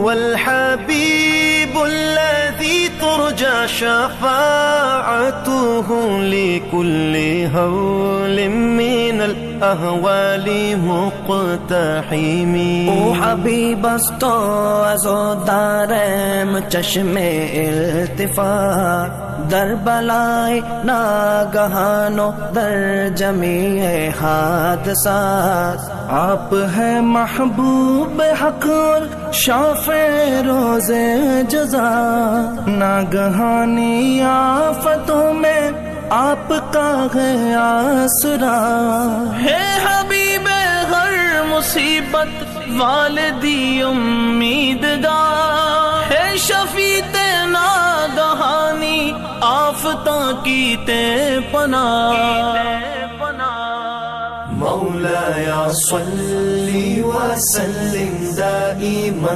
هو الحبيب الذي ترجى شفاعته لكل هول من الأهوال مقتحم. او حبیب است تو از و دارم چشم التفات، در بلای ناگہان و در جمیع حادثات. آپ ہے محبوب حق اور شافع روز جزا، ناگہانی آفتوں میں آپ کا ہے آسرا. ہے حبیب ہر مصیبت والدی امیدگار، ہے شفیع ناگہانی آفتاں کی تے پناہ. مولایا صلی وسلم دائما